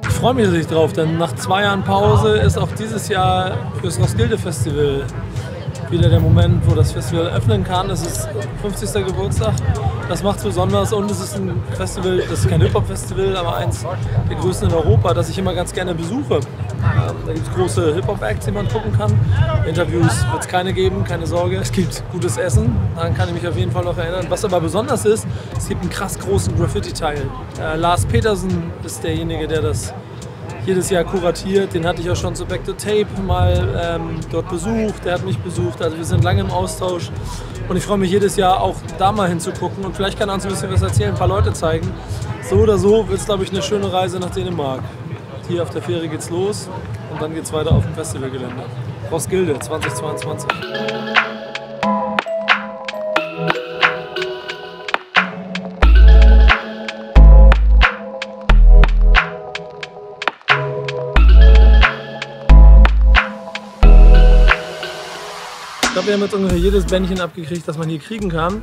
Ich freue mich riesig drauf, denn nach 2 Jahren Pause ist auch dieses Jahr fürs Roskilde Festival wieder der Moment, wo das Festival öffnen kann. Es ist 50. Geburtstag, das macht es besonders und es ist ein Festival, das ist kein Hip-Hop-Festival, aber eins der größten in Europa, das ich immer ganz gerne besuche. Da gibt es große Hip-Hop-Acts, die man gucken kann. Interviews wird es keine geben, keine Sorge. Es gibt gutes Essen, daran kann ich mich auf jeden Fall noch erinnern. Was aber besonders ist, es gibt einen krass großen Graffiti-Teil. Lars Pedersen ist derjenige, der das jedes Jahr kuratiert. Den hatte ich auch schon zu Back to Tape mal dort besucht. Der hat mich besucht. Also wir sind lange im Austausch. Und ich freue mich jedes Jahr auch da mal hinzugucken. Und vielleicht kann er uns ein bisschen was erzählen, ein paar Leute zeigen. So oder so wird es, glaube ich, eine schöne Reise nach Dänemark. Hier auf der Fähre geht's los und dann geht's weiter auf dem Festivalgelände. Roskilde 2022. Ich glaube, wir haben jetzt ungefähr jedes Bändchen abgekriegt, das man hier kriegen kann.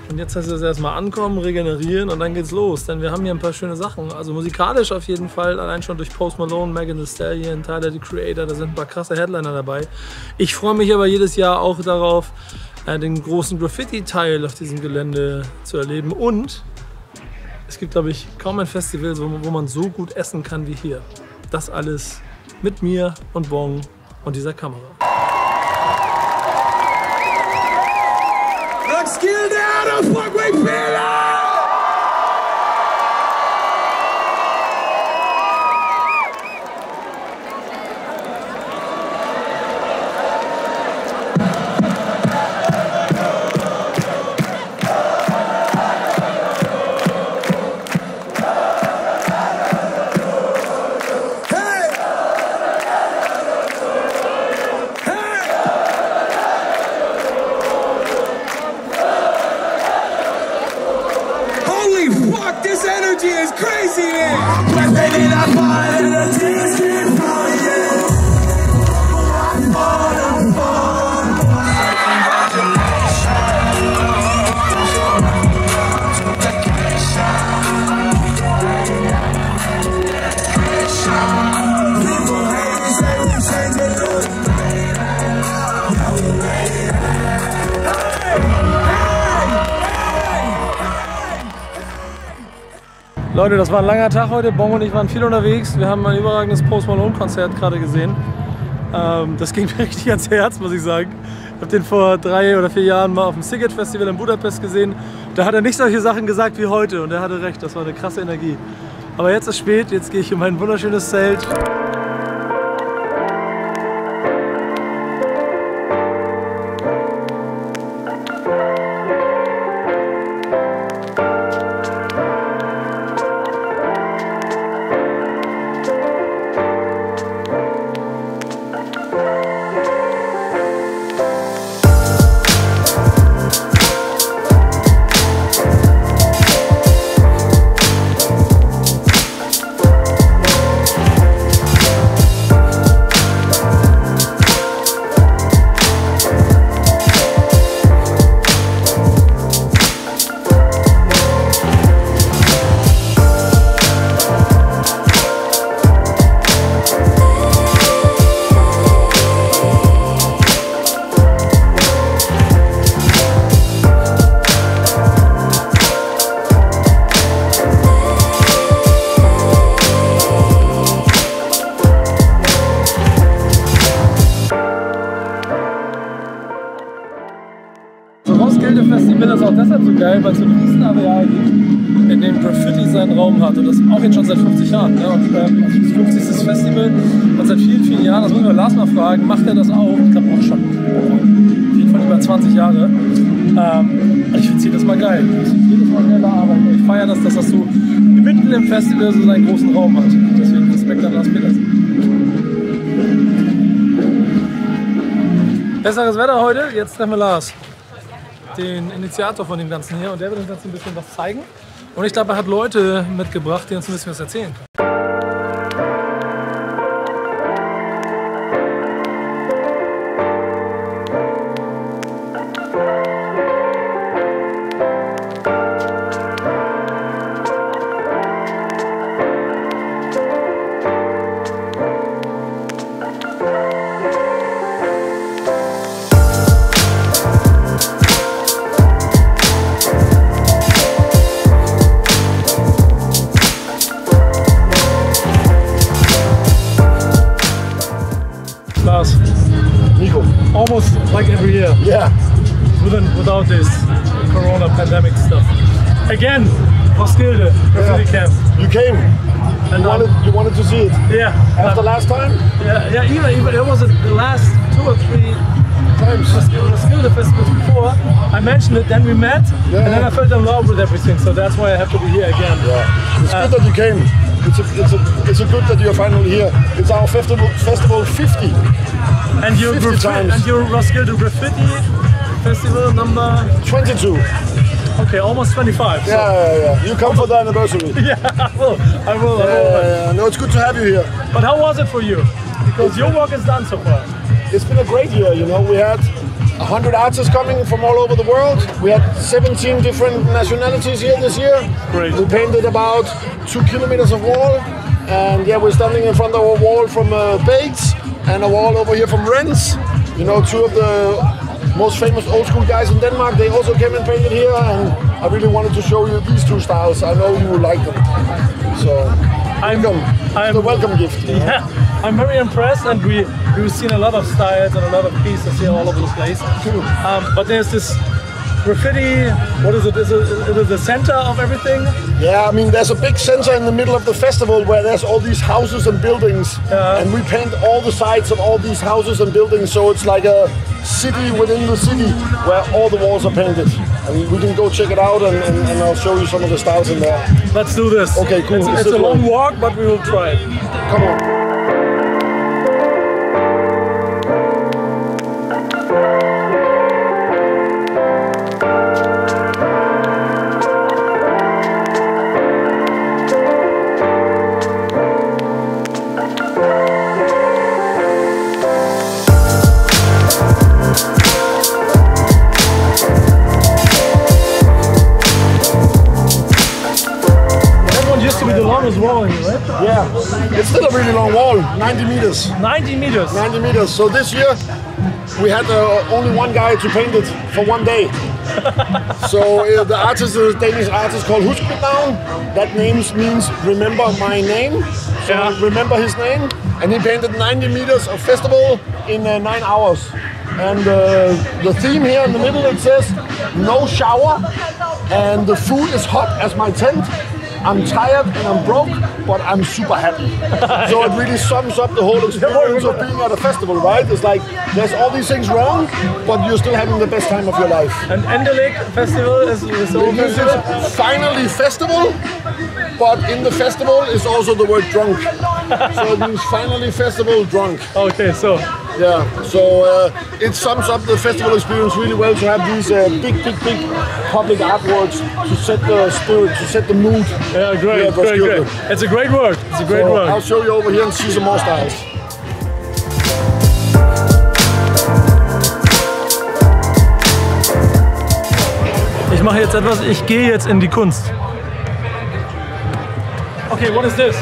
Und jetzt heißt es erstmal ankommen, regenerieren und dann geht's los. Denn wir haben hier ein paar schöne Sachen. Also musikalisch auf jeden Fall, allein schon durch Post Malone, Megan Thee Stallion, Tyler, the Creator, da sind ein paar krasse Headliner dabei. Ich freue mich aber jedes Jahr auch darauf, den großen Graffiti-Teil auf diesem Gelände zu erleben. Und es gibt, glaube ich, kaum ein Festival, wo man so gut essen kann wie hier. Das alles mit mir und Bong und dieser Kamera. Roskilde, how the fuck we feel? This energy is crazy here. Leute, das war ein langer Tag heute. Bong und ich waren viel unterwegs. Wir haben ein überragendes Post Malone Konzert gerade gesehen. Das ging mir richtig ans Herz, muss ich sagen. Ich habe den vor 3 oder 4 Jahren mal auf dem Siget Festival in Budapest gesehen. Da hat er nicht solche Sachen gesagt wie heute und er hatte recht, das war eine krasse Energie. Aber jetzt ist spät, jetzt gehe ich in mein wunderschönes Zelt. Roskilde Festival ist auch deshalb so geil, weil es so ein Riesenareal gibt, in dem Graffiti seinen Raum hat. Und das auch jetzt schon seit 50 Jahren. Ne? Und also das 50. Festival und seit vielen, vielen Jahren, das muss ich mal Lars mal fragen, macht er das auch? Ich glaube auch schon. Auf jeden Fall über 20 Jahre. Und ich finde es jedes Mal geil. Ich finde jedes Mal geile Arbeit. Und ich feiere das, dass das so mitten im Festival so seinen großen Raum hat. Deswegen Respekt an Lars Pedersen. Besseres Wetter heute, jetzt treffen wir Lars, den Initiator von dem Ganzen hier, und der wird uns jetzt ein bisschen was zeigen. Und ich glaube, er hat Leute mitgebracht, die uns ein bisschen was erzählen können. without this Corona pandemic stuff. Again, Roskilde, Graffiti Camp. You came. And you wanted to see it. Yeah. After last time? Yeah. Even it was the last 2 or 3 times Roskilde Festival before. I mentioned it, then we met, and then I fell in love with everything. So that's why I have to be here again. Yeah. It's good that you came. It's a good that you're finally here. It's our festival 50. And your Roskilde Graffiti Festival number 22. Okay, almost 25. So. Yeah. You come for the anniversary. Yeah, I will. Yeah. No, it's good to have you here. But how was it for you? Because your work is done so far. It's been a great year, you know. We had 100 artists coming from all over the world. We had 17 different nationalities here this year. Great. We painted about 2 kilometers of wall. And yeah, we're standing in front of a wall from Bates and a wall over here from Rennes. You know, 2 of the most famous old school guys in Denmark, they also came and painted here, and I really wanted to show you these 2 styles. I know you will like them. So, it's a welcome gift. You know? Yeah, I'm very impressed, and we've seen a lot of styles and a lot of pieces here all over the place. But there's this graffiti, what is it? Is it the center of everything? Yeah, I mean, there's a big center in the middle of the festival where there's all these houses and buildings, and we paint all the sides of all these houses and buildings, so it's like a city within the city where all the walls are painted. And we can go check it out, and I'll show you some of the styles in there. Let's do this. Okay, cool. It's a long walk, but we will try it. Come on. Wall here, right? Yeah, it's still a really long wall, 90 meters. 90 meters? 90 meters. So this year we had only one guy to paint it for 1 day. So the artist is a Danish artist called Husk Mit Navn. That name means remember my name. So remember his name. And he painted 90 meters of festival in 9 hours. And the theme here in the middle, it says no shower and the food is hot as my tent. I'm tired and I'm broke, but I'm super happy. So it really sums up the whole experience of being at a festival, right? It's like, there's all these things wrong, but you're still having the best time of your life. And Endelig Festival is finally festival, but in the festival is also the word drunk. So it means finally festival drunk. Okay, so. Yeah, so it sums up the festival experience really well to have these big public artworks to set the spirit, to set the mood. Yeah, great. It's a great work. It's a great work. I'll show you over here and see some more styles. Ich mache jetzt etwas, ich gehe jetzt in die Kunst. Okay, what is this?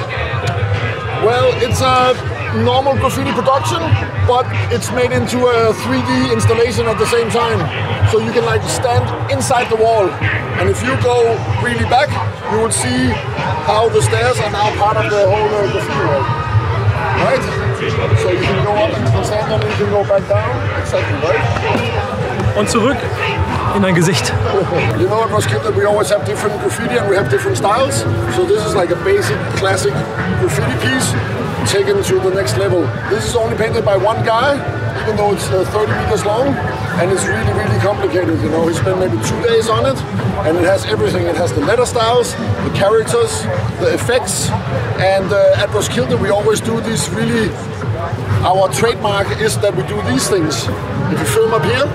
Well, it's a normal graffiti production, but it's made into a 3D installation at the same time. So you can like stand inside the wall, and if you go really back, you will see how the stairs are now part of the whole graffiti wall. Right? So you can go up and you can stand on it, you can go back down. Exactly, right? Und zurück in ein Gesicht. You know, at Roskilde we always have different graffiti and we have different styles. So this is like a basic, classic graffiti piece taken to the next level. This is only painted by one guy, even though it's 30 meters long, and it's really complicated. You know, he spent maybe 2 days on it, and it has everything. It has the letter styles, the characters, the effects, and at Roskilde we always do this really. Our trademark is that we do these things. If you film up here,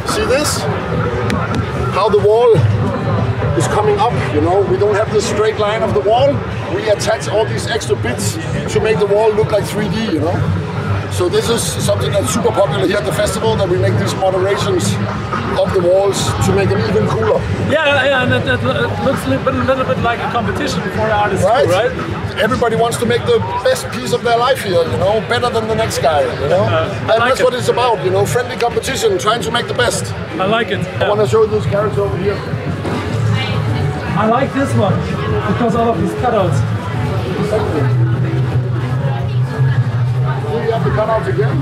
see this? How the wall is coming up, you know? We don't have the straight line of the wall. We attach all these extra bits to make the wall look like 3D, you know? So this is something that's super popular here at the festival, that we make these moderations of the walls to make them even cooler. Yeah, and it looks a little bit like a competition for artists, right? Right? Everybody wants to make the best piece of their life here, you know, better than the next guy, you know? And that's what it's about, you know, friendly competition, trying to make the best. I like it. I want to show you this character over here. I like this one, because all of these cutouts. Exactly. Do you have the cutouts again?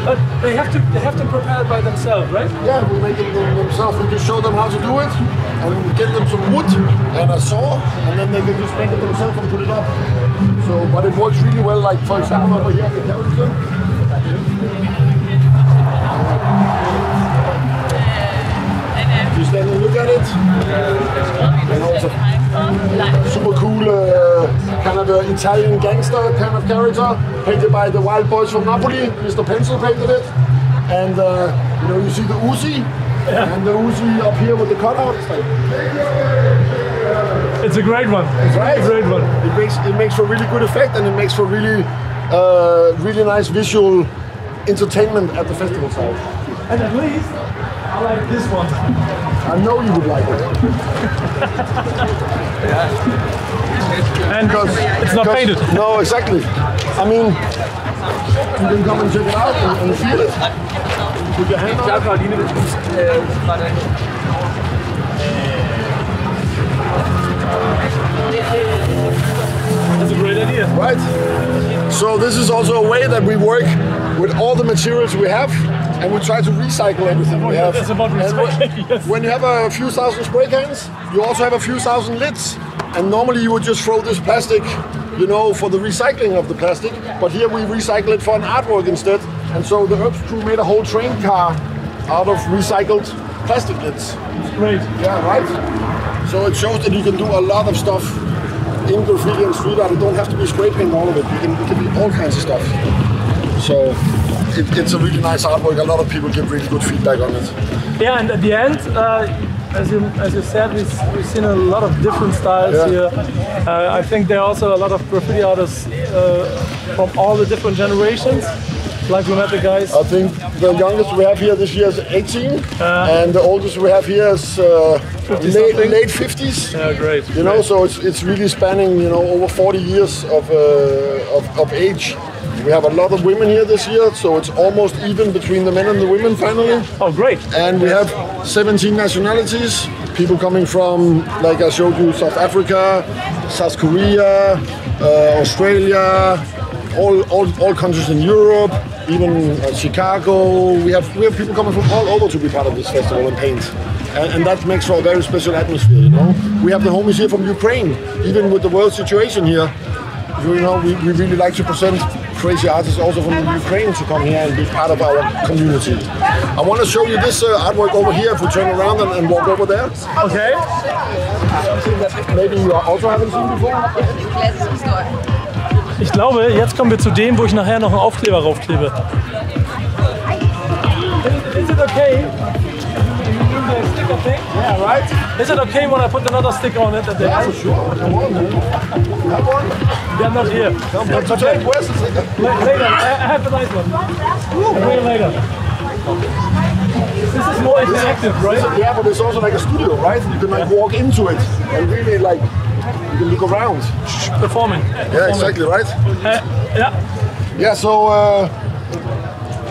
But they have to prepare it by themselves, right? Yeah, we make it themselves. We just show them how to do it, and we get them some wood and a saw, and then they can just make it themselves and put it up. So, but it works really well. Like for example, over here, the Pedersen. You stand and look at it. You know, it's a super cool kind of Italian gangster kind of character, painted by the Wild Boys from Napoli. Mr. Pencil painted it, and you know, you see the Uzi, and the Uzi up here with the cutout. It's a great one. It's right. A great one. It makes for really good effect, and it makes for really really nice visual entertainment at the festival side. And at least I like this one. I know you would like it. And it's not painted. No, exactly. I mean, you can come and check it out and feel it. Put your hand on it. That's a great idea. Right? So this is also a way that we work with all the materials we have, and we try to recycle everything we have. That's about recycling, yes. When you have a few thousand spray cans, you also have a few thousand lids. And normally you would just throw this plastic, you know, for the recycling of the plastic. But here we recycle it for an artwork instead. And so the Herbst crew made a whole train car out of recycled plastic lids. Great. Yeah, right? So it shows that you can do a lot of stuff in graffiti and street art. It don't have to be spray paint, all of it. It can be all kinds of stuff. So it's a really nice artwork. A lot of people give really good feedback on it. Yeah, and at the end, as you said, we've seen a lot of different styles here. I think there are also a lot of graffiti artists from all the different generations. Like we met the guys. I think the youngest we have here this year is 18, and the oldest we have here is late 50s. Yeah, great. You know, so it's really spanning, you know, over 40 years of age. We have a lot of women here this year, so it's almost even between the men and the women finally. Oh, great. And we have 17 nationalities. People coming from, like I showed you, South Africa, South Korea, Australia, all countries in Europe, even Chicago. We have people coming from all over to be part of this festival and paint. And that makes for a very special atmosphere, you know. We have the homies here from Ukraine, even with the world situation here. You know, we really like to present crazy artists also from the Ukraine to come here and be part of our community. I want to show you this artwork over here if we turn around and walk over there. Okay. Something that maybe you also haven't seen before. Ich glaube, jetzt kommen wir zu dem, wo ich nachher noch einen Aufkleber raufklebe. Is it okay? Yeah, right? Is it okay when I put another sticker on it at the Yeah, end? for sure. Come on, man. Have one. They're not here. Come on, today. Where's the sticker? Later. I have the nice one. I'll bring it later. This is more interactive, right? Yeah, but it's also like a studio, right? You can like walk into it and really like you can look around. Performing. Yeah, exactly, right? Yeah. Yeah, so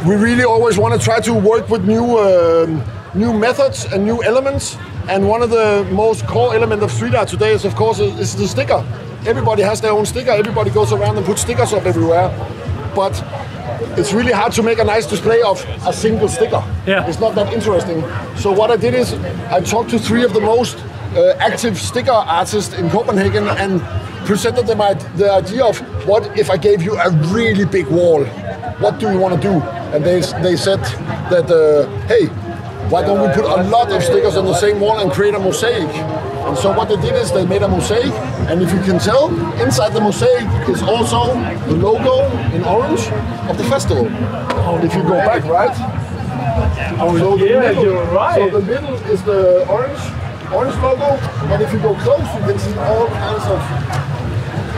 we really always want to try to work with new methods and new elements. And one of the most core elements of street art today is, of course, is the sticker. Everybody has their own sticker. Everybody goes around and puts stickers up everywhere. But it's really hard to make a nice display of a single sticker. Yeah. It's not that interesting. So what I did is I talked to 3 of the most active sticker artists in Copenhagen and presented them the idea of what if I gave you a really big wall? What do you want to do? And they said that, hey, why don't we put a lot of stickers on the same wall and create a mosaic? And so what they did is they made a mosaic, and if you can tell, inside the mosaic is also the logo in orange of the festival. If you go back, right? So you're right. So the middle is the orange logo, but if you go close, you can see all kinds of,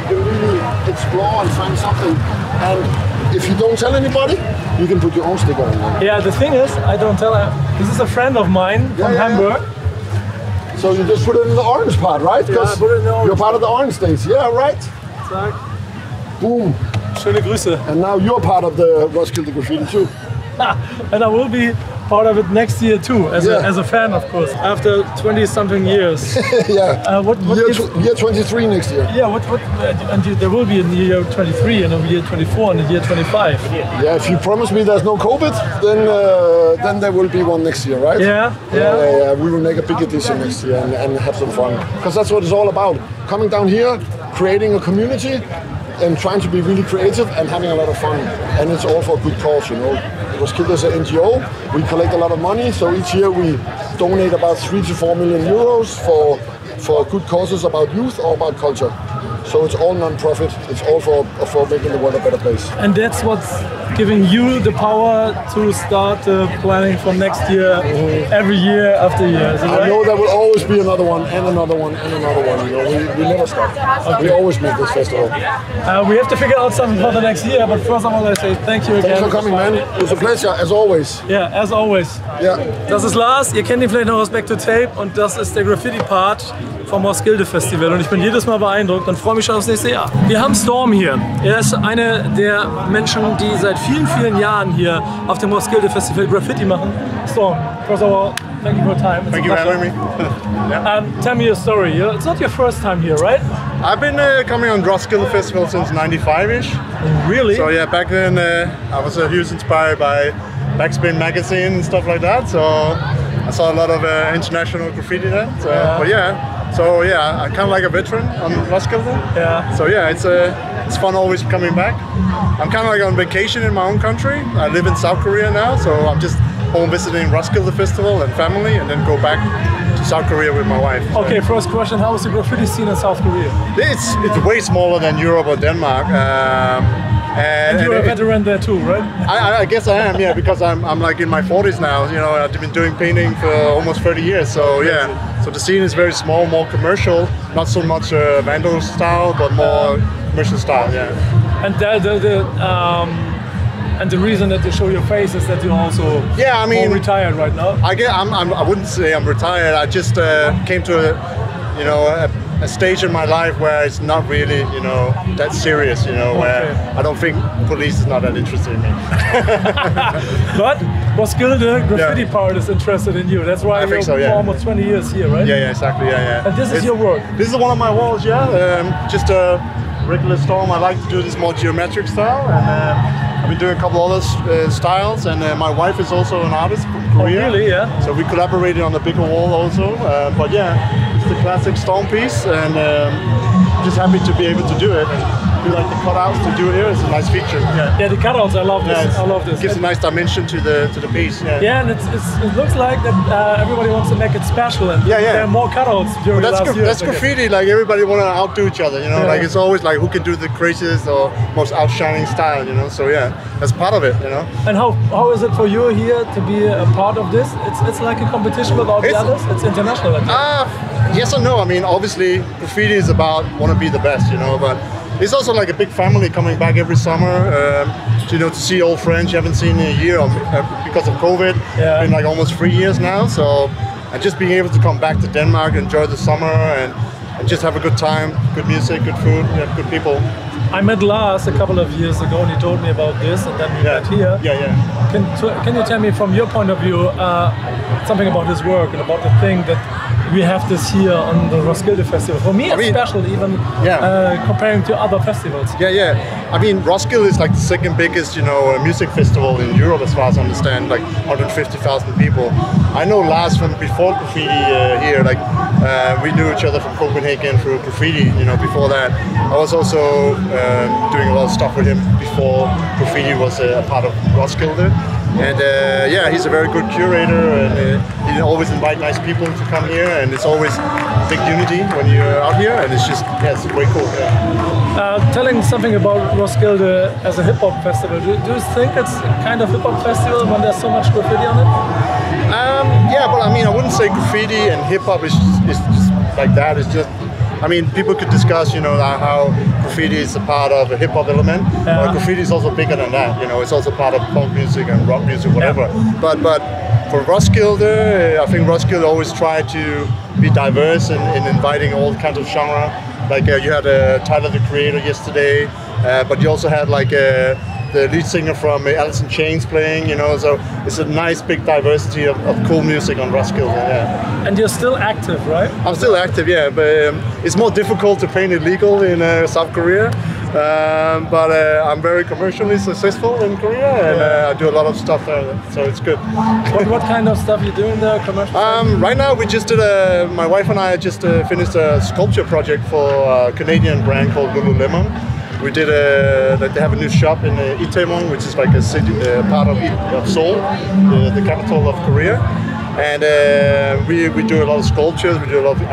you can really explore and find something. And if you don't tell anybody, you can put your own sticker on there. Yeah, the thing is, I don't tell her. This is a friend of mine from Hamburg. So you just put it in the orange part, right? Because you're part of the orange days. Yeah, right? Zack. Boom. Schöne Grüße. And now you're part of the Roskilde Graffiti too. And I will be part of it next year too, as a fan, of course. After 20-something years. Yeah. Year 23 next year. Yeah. And there will be a year 23 and a year 24 and a year 25. Yeah. If you promise me there's no COVID, then there will be one next year, right? Yeah. We will make a big edition next year and have some fun, because that's what it's all about. Coming down here, creating a community, and trying to be really creative and having a lot of fun. And it's all for a good cause, you know. Roskilde is an NGO. We collect a lot of money, so each year we donate about 3 to 4 million euros for good causes about youth or about culture. So it's all non-profit. It's all for making the world a better place. And that's what's giving you the power to start planning for next year, every year after year. Is it right? I know there will always be another one and another one and another one. You know, we never stop. Okay. We always make this festival. We have to figure out something for the next year, but first I want to say thank you again. Thanks for coming, man. It was a pleasure, as always. Ja, as always. Ja. Das ist Lars, ihr kennt ihn vielleicht noch aus Back to Tape, und das ist der Graffiti-Part vom Roskilde Festival, und ich bin jedes Mal beeindruckt und freue mich schon aufs nächste Jahr. Wir haben Storm hier. Er ist einer der Menschen, die seit vielen, vielen Jahren hier auf dem Roskilde Festival Graffiti machen. Storm, first of all, thank you for your time. Thank you for having me. Tell me your story. It's not your first time here, right? I've been coming on Roskilde Festival since '95-ish. Really? So yeah, back then I was huge inspired by BACKSPIN magazine and stuff like that. So I saw a lot of international graffiti there. So, but yeah, I'm kind of like a veteran on Roskilde. Yeah. So yeah, it's fun always coming back. I'm kind of like on vacation in my own country. I live in South Korea now, so I'm just home visiting Roskilde Festival and family, and then go back to South Korea with my wife. Okay, first question: how is the graffiti scene in South Korea? It's way smaller than Europe or Denmark. And you're a veteran there too, right? I guess I am, yeah, because I'm like in my 40s now. You know, I've been doing painting for almost 30 years. So yeah, so the scene is very small, more commercial, not so much vandal style, but more commercial style. Yeah. And the reason that you show your face is that you're also more retired right now. I wouldn't say I'm retired. I just came to a stage in my life where it's not really, that serious, where I don't think police is not that interested in me. But Roskilde graffiti part is interested in you. That's why you're for almost 20 years here, right? Yeah, exactly, yeah. And this is your work? This is one of my walls, just a regular Storm. I like to do this more geometric style, and I've been doing a couple other styles, and my wife is also an artist from Korea. Oh, really? Yeah. So we collaborated on the bigger wall also. But yeah, it's the classic Storm piece, and just happy to be able to do it. And like the cutouts to do here is a nice feature. Yeah, the cutouts, I love this. I love this. It gives a nice dimension to the piece. Yeah, and it looks like that everybody wants to make it special, and there are more cutouts during the last year. That's graffiti. Like everybody want to outdo each other. Like it's always like who can do the craziest or most outshining style. So yeah, that's part of it. And how is it for you here to be a part of this? It's like a competition with all the others. It's international. Yes and no. I mean, obviously, graffiti is about want to be the best. But it's also like a big family coming back every summer, to see old friends you haven't seen in a year because of COVID. It's been like almost 3 years now. So, and just being able to come back to Denmark, enjoy the summer, and just have a good time, good music, good food, good people. I met Lars a couple of years ago, and he told me about this, and then we met here. Can you tell me, from your point of view, something about his work and about the thing that we have this here on the Roskilde Festival? For me, it's special, even comparing to other festivals. I mean, Roskilde is like the second biggest, music festival in Europe, as far as I understand, like 150,000 people. I know Lars from before graffiti here. Like we knew each other from Copenhagen through graffiti. Before that, I was also doing a lot of stuff with him before graffiti was a part of Roskilde. And he's a very good curator, and he always invite nice people to come here, and it's always big unity when you're out here, and it's just, it's way cool. Telling something about Roskilde as a hip-hop festival, do you think it's kind of hip-hop festival when there's so much graffiti on it? But I mean, I wouldn't say graffiti and hip-hop is just like that. It's just, I mean, people could discuss, how graffiti is a part of a hip-hop element. But graffiti is also bigger than that. It's also part of punk music and rock music, whatever. But for Roskilde, I think Roskilde always tried to be diverse in inviting all kinds of genre. Like you had Tyler the Creator yesterday, but you also had like the lead singer from Alice in Chains playing, you know, so it's a nice big diversity of cool music on Roskilde. Yeah. And you're still active, right? I'm still active, yeah, but it's more difficult to paint illegal in South Korea. But I'm very commercially successful in Korea, and I do a lot of stuff there, so it's good. What kind of stuff you doing there, commercial? Right now, we just did my wife and I just finished a sculpture project for a Canadian brand called Lululemon. We did they have a new shop in Itaewon, which is like a city, part of Seoul, the capital of Korea. And we do a lot of sculptures, we do a lot of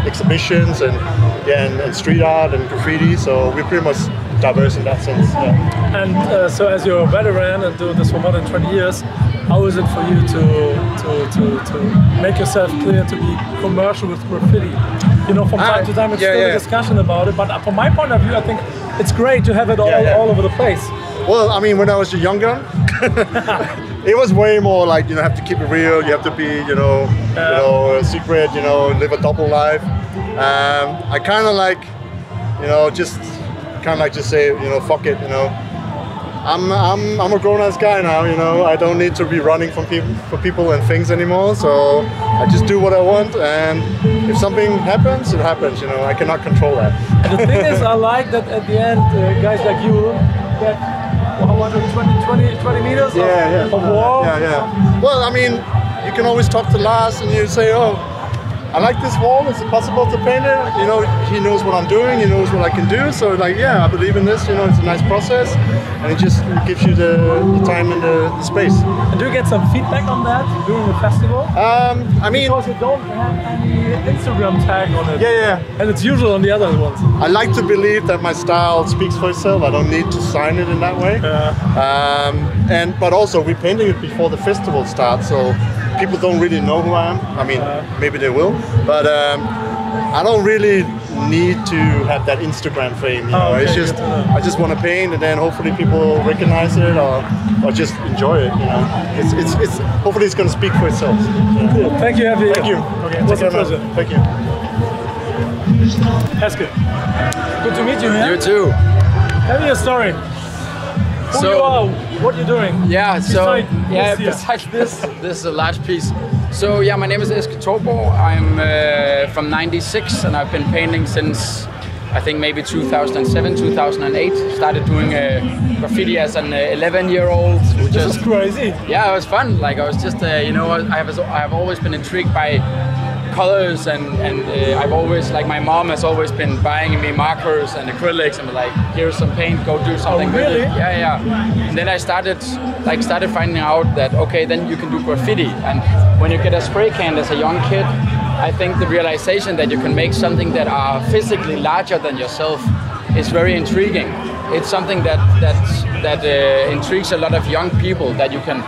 exhibitions and street art and graffiti, so we're pretty much diverse in that sense. Yeah. And so as you're a veteran and doing this for more than 20 years, how is it for you to make yourself clear to be commercial with graffiti? You know, from time to time it's still a discussion about it, but from my point of view, I think it's great to have it all over the place. Well, I mean, when I was younger, it was way more like, you know, have to keep it real, you have to be, you know, secret, you know, live a double life. I kind of like, you know, just say, you know, fuck it, you know. I'm a grown-ass guy now, you know. I don't need to be running from people and things anymore. So I just do what I want, and if something happens, it happens. You know, I cannot control that. And the thing is, I like that at the end, guys like you get 120 meters of wall. Yeah. Well, I mean, you can always talk to Lars, and you say, oh, I like this wall, is it possible to paint it? You know, he knows what I'm doing, he knows what I can do, so like, yeah, I believe in this, you know, it's a nice process, and it just gives you the time and the space. And do you get some feedback on that during the festival? I mean... Because you don't have any Instagram tag on it. Yeah. And it's usual on the other ones. I like to believe that my style speaks for itself, I don't need to sign it in that way. But also, we're painting it before the festival starts, so people don't really know who I am. I mean, maybe they will, but I don't really need to have that Instagram fame. You know, it's just I just want to paint, and then hopefully people recognize it or just enjoy it. You know, it's hopefully it's going to speak for itself. Yeah. Cool. Thank you, Abby. Thank you. Okay, it was a pleasure. Thank you. That's good. Good to meet you, man. You too. Tell me your story. Who you are, what you're doing. Yeah, Besides this is a large piece. So yeah, my name is Eske Torborg. I'm from '96, and I've been painting since I think maybe 2007, 2008. Started doing graffiti as an 11-year-old. This is crazy. Yeah, it was fun. Like I was just, you know, I have always been intrigued by colors, and I've always, like, my mom has always been buying me markers and acrylics and like, here's some paint, go do something with it. Yeah. And then I started finding out that okay, then you can do graffiti, and when you get a spray can as a young kid, I think the realization that you can make something that are physically larger than yourself is very intriguing. It's something that intrigues a lot of young people, that you can,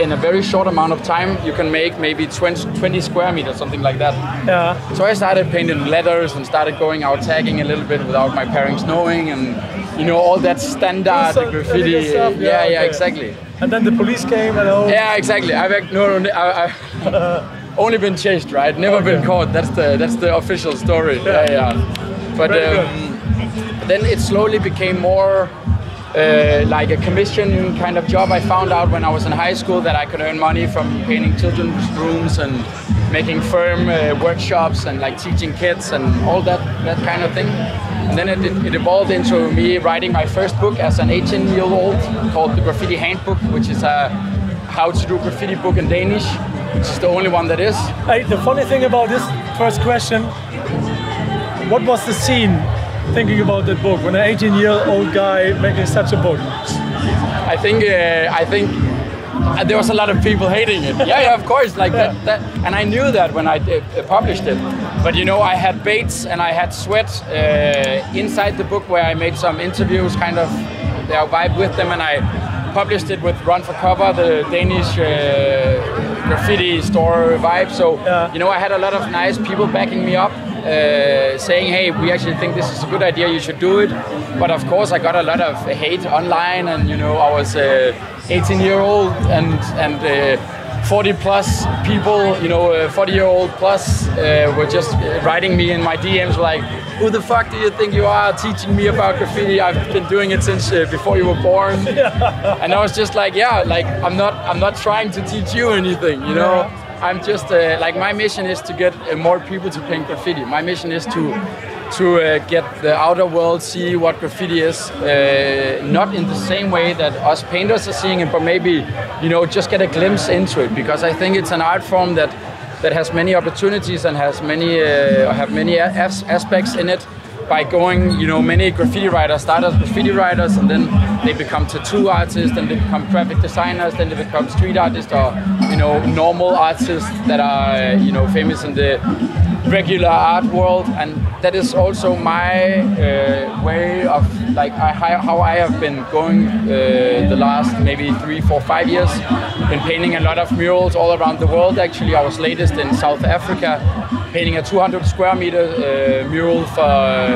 in a very short amount of time, you can make maybe 20 square meters, something like that. Yeah. So I started painting letters and started going out tagging a little bit without my parents knowing, and you know, all that standard graffiti. Stuff, yeah, exactly. And then the police came and all. Yeah, exactly. I've only been chased, right? Never been caught. That's the official story. Yeah. But then it slowly became more like a commission kind of job. I found out when I was in high school that I could earn money from painting children's rooms and making firm workshops and like teaching kids and all that kind of thing. And then it evolved into me writing my first book as an 18-year-old called The Graffiti Handbook, which is a how to do graffiti book in Danish, which is the only one that is. Hey, the funny thing about this first question, what was the scene thinking about that book when an 18-year-old guy making such a book? I think there was a lot of people hating it. Yeah, of course, like that. And I knew that when I published it. But you know, I had baits and I had sweat inside the book where I made some interviews, kind of vibe with them, and I published it with Run for Cover, the Danish graffiti store vibe. So you know, I had a lot of nice people backing me up, saying, hey, we actually think this is a good idea, you should do it. But of course I got a lot of hate online, and you know, I was 18-year-old and 40 plus people, 40-year-old plus, were just writing me in my DMs like, who the fuck do you think you are teaching me about graffiti? I've been doing it since before you were born. And I was just like, I'm not trying to teach you anything, I'm just like, my mission is to get more people to paint graffiti. My mission is to get the outer world see what graffiti is, not in the same way that us painters are seeing it, but maybe, just get a glimpse into it, because I think it's an art form that has many opportunities and has many aspects in it. By going, many graffiti writers start as graffiti writers, and then they become tattoo artists, then they become graphic designers, then they become street artists, or normal artists that are famous in the regular art world. And that is also my way of how I have been going the last maybe 3, 4, 5 years. Been painting a lot of murals all around the world. Actually, I was latest in South Africa, painting a 200 square meter mural for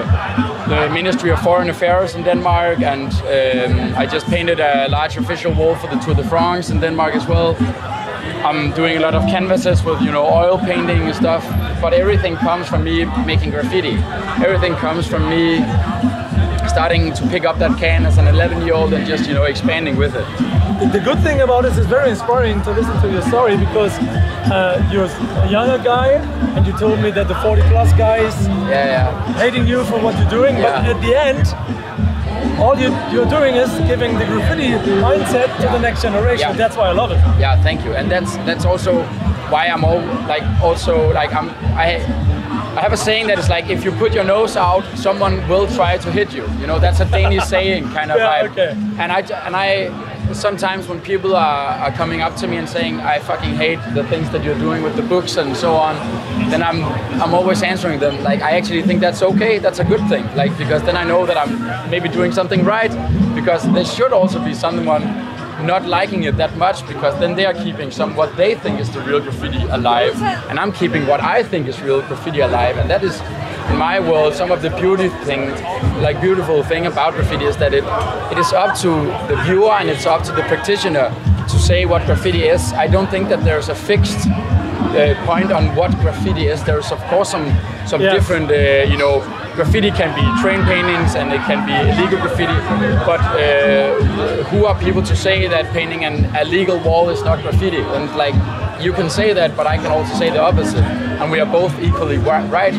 the Ministry of Foreign Affairs in Denmark, and I just painted a large official wall for the Tour de France in Denmark as well. I'm doing a lot of canvases with oil painting and stuff, but everything comes from me making graffiti. Everything comes from me starting to pick up that can as an 11-year-old and just expanding with it. The good thing about this is very inspiring to listen to your story, because you're a younger guy and you told me that the 40 plus guys hating you for what you're doing, but at the end all you're doing is giving the graffiti mindset to the next generation. That's why I love it. Yeah, thank you. And that's also why I'm I have a saying that it's like, if you put your nose out, someone will try to hit you. That's a Danish saying kind of vibe. Okay. And I sometimes when people are coming up to me and saying, I fucking hate the things that you're doing with the books and so on, then I'm always answering them like, I actually think that's okay, that's a good thing. Because then I know that I'm maybe doing something right, because there should also be someone not liking it that much, because then they are keeping what they think is the real graffiti alive, and I'm keeping what I think is real graffiti alive. And that is, in my world, some of the beautiful thing about graffiti is that it is up to the viewer and it's up to the practitioner to say what graffiti is. I don't think that there's a fixed point on what graffiti is. There's of course some different, graffiti can be train paintings and it can be illegal graffiti, but who are people to say that painting an illegal wall is not graffiti? And you can say that, but I can also say the opposite, and we are both equally right.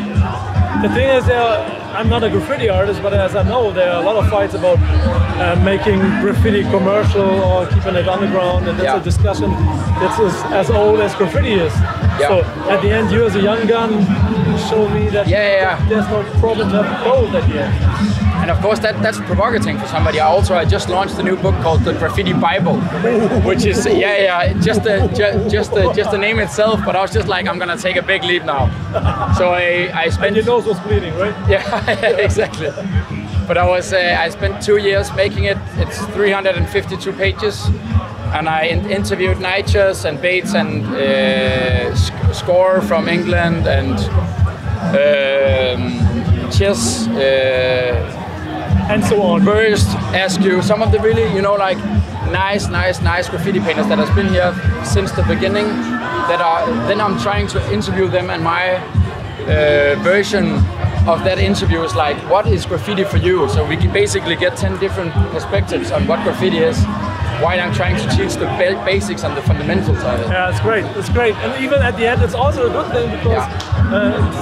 The thing is, I'm not a graffiti artist, but as I know, there are a lot of fights about making graffiti commercial or keeping it underground, and that's a discussion that's as old as graffiti is. So at the end, you as a young gun show me that there's no problem to have both at the end. And of course, that's provocating for somebody. I just launched a new book called The Graffiti Bible, which is just the name itself. But I was just like, I'm gonna take a big leap now. So I spent. And your nose was bleeding, right? Yeah, exactly. But I spent 2 years making it. It's 352 pages, and I interviewed Nigers and Bates and Score from England and Chess. And so on. First, ask you some of the really, nice graffiti painters that has been here since the beginning. Then I'm trying to interview them, and my version of that interview is like, what is graffiti for you? So we can basically get 10 different perspectives on what graffiti is, while I'm trying to teach the basics and the fundamentals of it. Yeah, it's great. It's great. And even at the end, it's also a good thing, because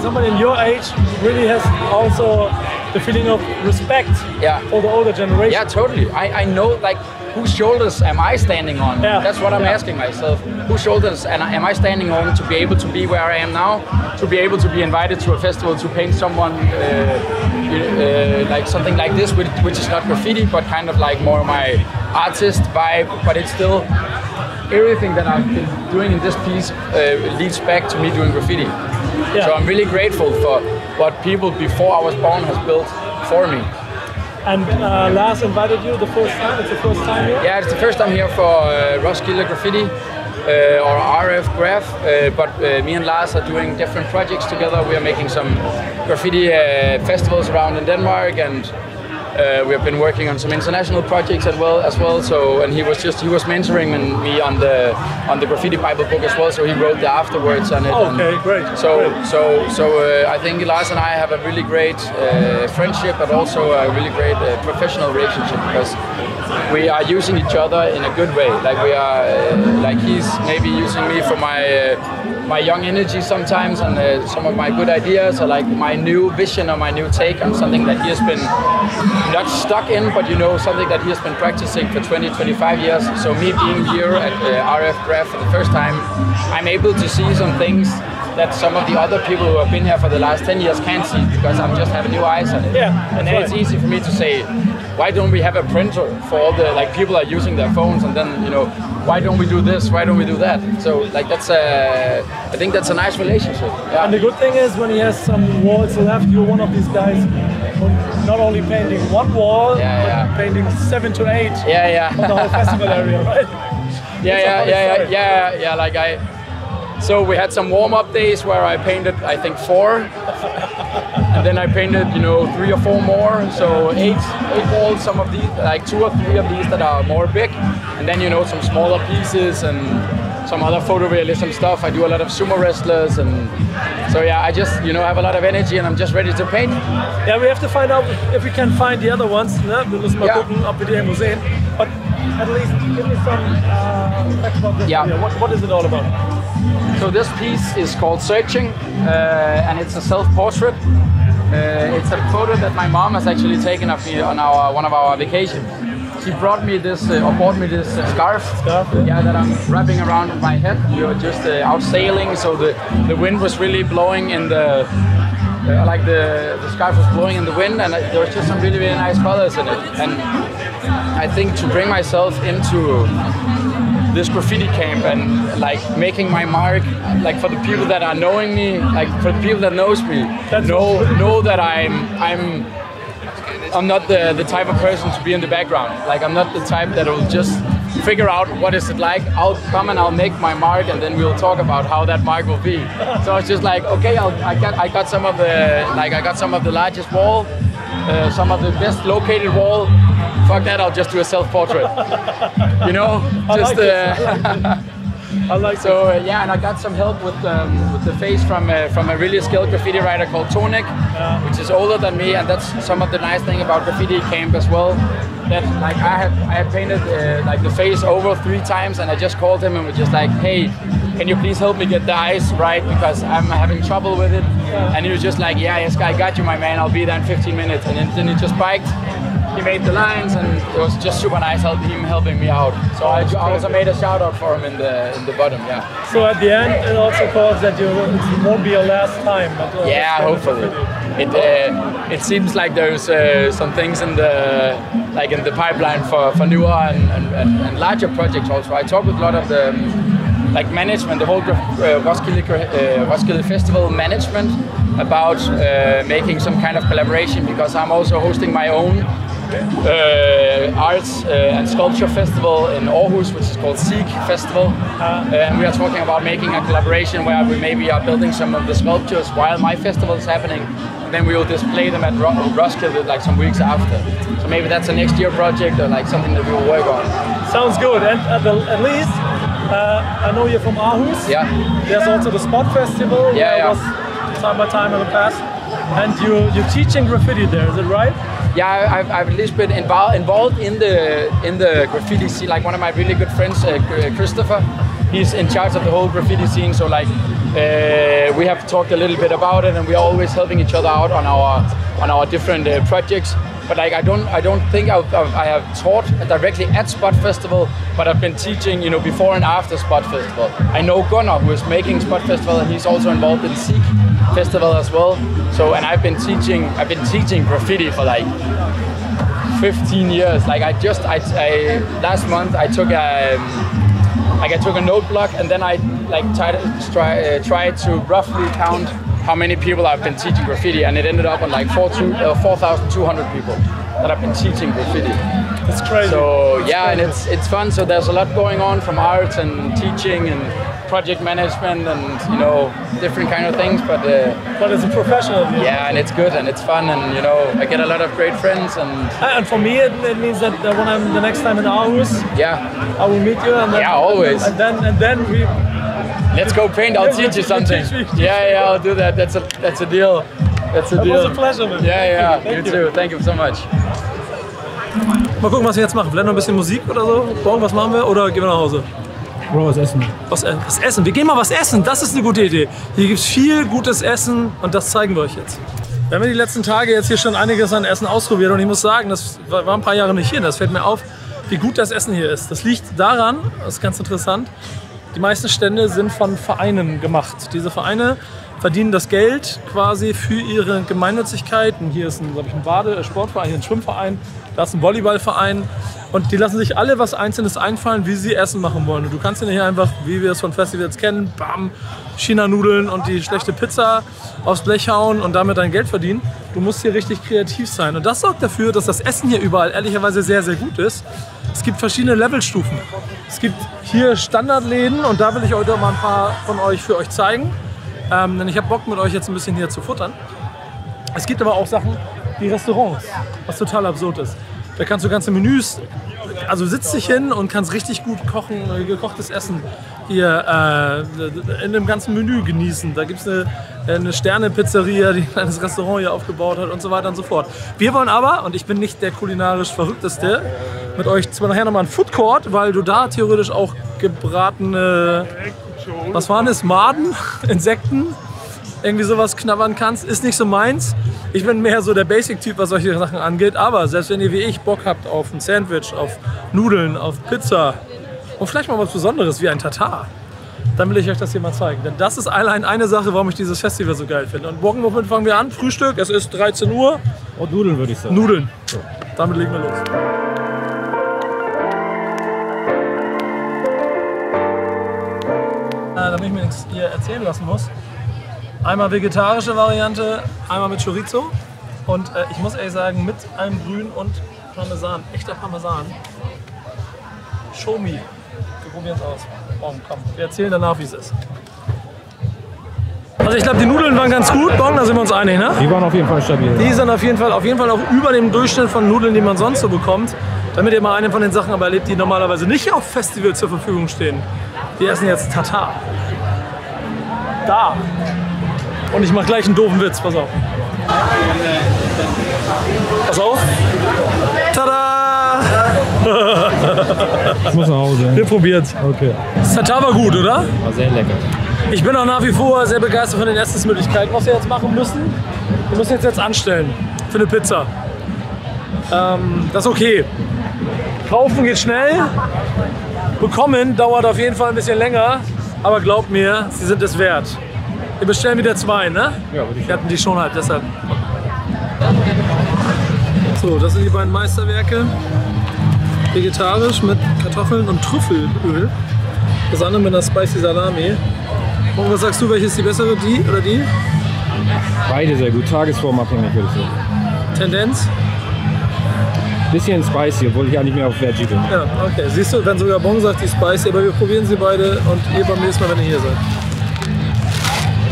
somebody in your age really has also the feeling of respect for the older generation. Yeah, totally. I know, whose shoulders am I standing on? Yeah. That's what I'm asking myself. Whose shoulders am I standing on to be able to be where I am now? To be able to be invited to a festival to paint someone like something like this, which is not graffiti, but kind of like more my artist vibe. But it's still everything that I've been doing in this piece leads back to me doing graffiti. Yeah. So I'm really grateful for what people before I was born has built for me. And Lars invited you the first time? It's the first time here? Yeah, it's the first time here for Roskilde Graffiti, or RF Graph, but me and Lars are doing different projects together. We are making some graffiti festivals around in Denmark, and We have been working on some international projects as well. So, and he was mentoring me on the Graffiti Bible book as well. So he wrote the afterwards on it. Okay, great. So I think Lars and I have a really great friendship, but also a really great professional relationship, because we are using each other in a good way. Like we are, like he's maybe using me for my young energy sometimes, and some of my good ideas, or like my new vision or my new take on something that he has been not stuck in, but something that he has been practicing for 20-25 years. So me being here at RF Graph for the first time, I'm able to see some things that some of the other people who have been here for the last 10 years can't see, because I'm just having new eyes on it. Yeah, and then it's easy for me to say, why don't we have a printer for all the, like, people are using their phones, and then, why don't we do this, why don't we do that? So, like, that's I think that's a nice relationship. Yeah. And the good thing is, when he has some walls left, you're one of these guys who not only painting one wall, but painting 7 to 8 on the whole festival area, right? Yeah, like so we had some warm-up days where I painted, I think, 4, and then I painted, 3 or 4 more, so 8 walls. Some of these, like 2 or 3 of these that are more big, and then some smaller pieces and some other photorealism stuff. I do a lot of sumo wrestlers, and so yeah, I just have a lot of energy, and I'm just ready to paint. Yeah, we have to find out if we can find the other ones. Wir müssen mal gucken, ob wir die irgendwo sehen. But at least give me some facts about this video. What is it all about? So this piece is called Searching, and it's a self-portrait. It's a photo that my mom has actually taken of me on one of our vacations. She brought me this, or bought me this scarf, that I'm wrapping around my head. We were just out sailing, so the wind was really blowing in the, the scarf was blowing in the wind, and there was just some really, really nice colors in it. And I think to bring myself into this graffiti camp and like making my mark, like for the people that are knowing me, like for the people that knows me, know that I'm not the type of person to be in the background. Like, I'm not the type that will just figure out what is it like. I'll come and I'll make my mark, and then we'll talk about how that mark will be. So it's just like, okay, I got some of the largest wall, some of the best located wall. Fuck that, I'll just do a self-portrait. I like so and I got some help with the face from a really skilled graffiti writer called Tonic, which is older than me, and that's some of the nice thing about graffiti camp as well. That like I had painted like the face over 3 times, and I just called him and was just like, hey, can you please help me get the eyes right, because I'm having trouble with it. And he was just like, yes, I got you, my man, I'll be there in 15 minutes. And then he just biked. He made the lines, and it was just super nice him helping me out. So I also made a shout out for him in the bottom. So at the end, it also calls that it won't be your last time. Hopefully. It seems like there's some things in the pipeline for newer and larger projects also. I talked with a lot of the management, the whole Roskilde Festival management, about making some kind of collaboration, because I'm also hosting my own arts and sculpture festival in Aarhus, which is called Musik Festival, and we are talking about making a collaboration where we maybe are building some of the sculptures while my festival is happening, and then we will display them at Roskilde like some weeks after. So maybe that's a next year project, or like something that we will work on. Sounds good. And at least I know you're from Aarhus. There's also the Spot Festival. Was time by time in the past, and you're teaching graffiti there, is it right? Yeah, I've at least been involved in the graffiti scene. Like, one of my really good friends, Christopher, he's in charge of the whole graffiti scene. So like we have talked a little bit about it, and we're always helping each other out on our different projects. But like, I don't think I have taught directly at Spot Festival, but I've been teaching, before and after Spot Festival. I know Gunnar, who is making Spot Festival, and he's also involved in Musik Festival as well. So, and I've been teaching graffiti for like 15 years. Like, last month I took a note block, and then I tried to roughly count how many people I've been teaching graffiti, and it ended up on like 4,200 people that I've been teaching graffiti. That's crazy. So and it's fun. So there's a lot going on from art and teaching, and project management and different kind of things. But it's a professional view. Yeah, and it's good and it's fun, and I get a lot of great friends. And for me, it means that when I'm the next time in Aarhus, I will meet you. And then, always. And then we. Let's go paint. I'll teach you something. Yeah, I'll do that. That's a deal. That's a deal. It was a pleasure, man. Yeah. You too. Thank you so much. Mal gucken, was wir jetzt machen. Vielleicht noch ein bisschen Musik oder so. Morgen, was machen wir? Oder gehen wir nach Hause? Bro, was essen. Was essen? Wir gehen mal was essen. Das ist eine gute Idee. Hier gibt es viel gutes Essen und das zeigen wir euch jetzt. Wir haben die letzten Tage jetzt hier schon einiges an Essen ausprobiert und ich muss sagen, das war ein paar Jahre nicht hier. Das fällt mir auf, wie gut das Essen hier ist. Das liegt daran, das ist ganz interessant, die meisten Stände sind von Vereinen gemacht. Diese Vereine verdienen das Geld quasi für ihre Gemeinnützigkeiten. Hier ist ein Sportverein, hier ein Schwimmverein, da ist ein Volleyballverein. Und die lassen sich alle was Einzelnes einfallen, wie sie Essen machen wollen. Und du kannst dir hier einfach, wie wir es von Festivals kennen, bam, China-Nudeln und die schlechte Pizza aufs Blech hauen und damit dein Geld verdienen. Du musst hier richtig kreativ sein. Und das sorgt dafür, dass das Essen hier überall ehrlicherweise sehr, sehr gut ist. Es gibt verschiedene Levelstufen. Es gibt hier Standardläden und da will ich heute mal ein paar von euch für euch zeigen. Denn ich habe Bock, mit euch jetzt ein bisschen hier zu futtern. Es gibt aber auch Sachen wie Restaurants, was total absurd ist. Da kannst du ganze Menüs, also sitzt dich hin und kannst richtig gut kochen, gekochtes Essen hier in dem ganzen Menü genießen. Da gibt es eine Sterne-Pizzeria, die ein kleines Restaurant hier aufgebaut hat und so weiter und so fort. Wir wollen aber, und ich bin nicht der kulinarisch Verrückteste, mit euch zwar nachher nochmal einen Food Court, weil du da theoretisch auch gebratene, was waren es, Maden, Insekten, irgendwie sowas knabbern kannst, ist nicht so meins. Ich bin mehr so der Basic-Typ, was solche Sachen angeht, aber selbst wenn ihr wie ich Bock habt auf ein Sandwich, auf Nudeln, auf Pizza und vielleicht mal was Besonderes wie ein Tatar, dann will ich euch das hier mal zeigen. Denn das ist allein eine Sache, warum ich dieses Festival so geil finde. Und morgen womit fangen wir an? Frühstück, es ist 13 Uhr. Und Nudeln würde ich sagen. Nudeln. So. Damit legen wir los. Damit ich mir nichts hier erzählen lassen muss. Einmal vegetarische Variante, einmal mit Chorizo und ich muss ehrlich sagen, mit einem Grün und Parmesan, echter Parmesan. Show me. Wir probieren es aus. Bon, komm, wir erzählen danach, wie es ist. Also ich glaube, die Nudeln waren ganz gut, Bon, da sind wir uns einig, ne? Die waren auf jeden Fall stabil. Die sind auf jeden Fall auch über dem Durchschnitt von Nudeln, die man sonst so bekommt. Damit ihr mal eine von den Sachen aber erlebt, die normalerweise nicht auf Festivals zur Verfügung stehen. Wir essen jetzt Tatar. Da. Und ich mach gleich einen doofen Witz, pass auf. Pass auf. Tada! Ich muss nach Hause. Wir probieren's. Okay. Das Tatar war gut, oder? War sehr lecker. Ich bin auch nach wie vor sehr begeistert von den Essensmöglichkeiten. Was wir jetzt machen müssen, wir müssen jetzt anstellen für eine Pizza. Das ist okay. Kaufen geht schnell. Bekommen dauert auf jeden Fall ein bisschen länger. Aber glaubt mir, sie sind es wert. Wir bestellen wieder 2, ne? Ja, würde ich. Wir hatten die schon halt, deshalb. So, das sind die beiden Meisterwerke. Vegetarisch mit Kartoffeln und Trüffelöl. Das andere mit einer Spicy Salami. Und was sagst du, welche ist die bessere, die oder die? Beide sehr gut, tagesformabhängig würde ich sagen. Tendenz? Bisschen spicy, obwohl ich ja nicht mehr auf Veggie bin. Ja, okay. Siehst du, wenn sogar Bon sagt, die Spicy, aber wir probieren sie beide und ihr beim nächsten Mal, wenn ihr hier seid.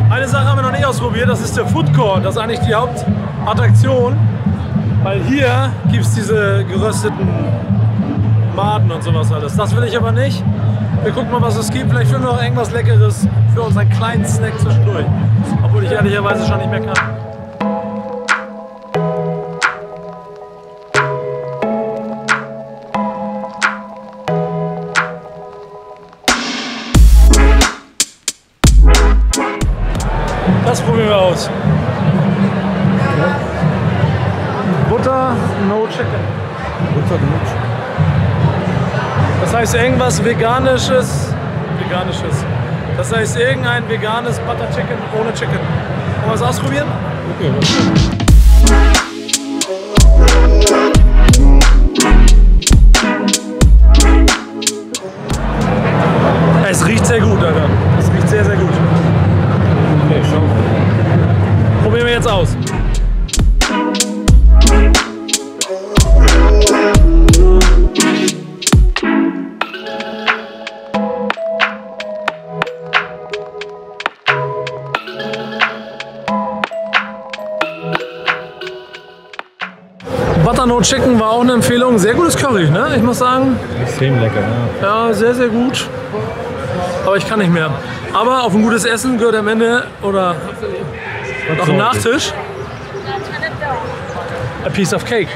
Eine Sache haben wir noch nicht ausprobiert, das ist der Food Court. Das ist eigentlich die Hauptattraktion, weil hier gibt es diese gerösteten Maden und sowas alles. Das will ich aber nicht. Wir gucken mal, was es gibt. Vielleicht finden wir noch irgendwas Leckeres für unseren kleinen Snack zwischendurch. Obwohl ich ehrlicherweise schon nicht mehr kann. Das probieren wir aus. Butter, no chicken. Butter, no chicken. Das heißt irgendwas Veganisches. Das heißt irgendein veganes Butter Chicken ohne Chicken. Wollen wir es ausprobieren? Okay. Es riecht sehr gut, Alter. Es riecht sehr, sehr gut. Okay, schau. Probieren wir jetzt aus. Butternut Chicken war auch eine Empfehlung. Sehr gutes Curry, ne? Ich muss sagen. Extrem lecker, ja. Ja, sehr, sehr gut. Aber ich kann nicht mehr. Aber auf ein gutes Essen gehört am Ende oder noch ein Nachtisch. A piece of cake.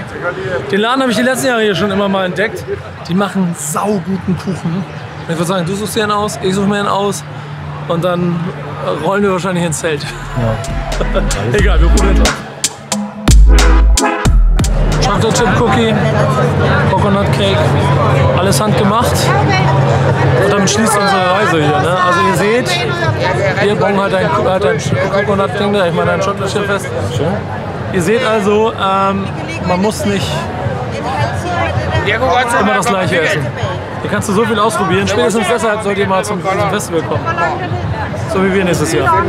Den Laden habe ich die letzten Jahre hier schon immer mal entdeckt. Die machen sauguten Kuchen. Ich würde sagen, du suchst dir einen aus, ich suche mir einen aus. Und dann rollen wir wahrscheinlich ins Zelt. Ja. Egal, wir probieren es aus. Chocolate Chip Cookie, Coconut Cake, alles handgemacht. Und damit schließt unsere Reise hier. Ne? Also ihr seht, hier Bon hat ein Coconut Ding da, ich meine ein Chocolate Chip Fest. Ihr seht also, man muss nicht immer das gleiche essen. Hier kannst du so viel ausprobieren. Spätestens deshalb sollt ihr mal zum Festival kommen. So wie wir nächstes Jahr.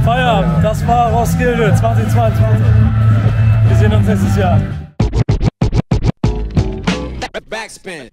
Feierabend. Das war Roskilde 2022. Wir sehen uns nächstes Jahr. Backspin.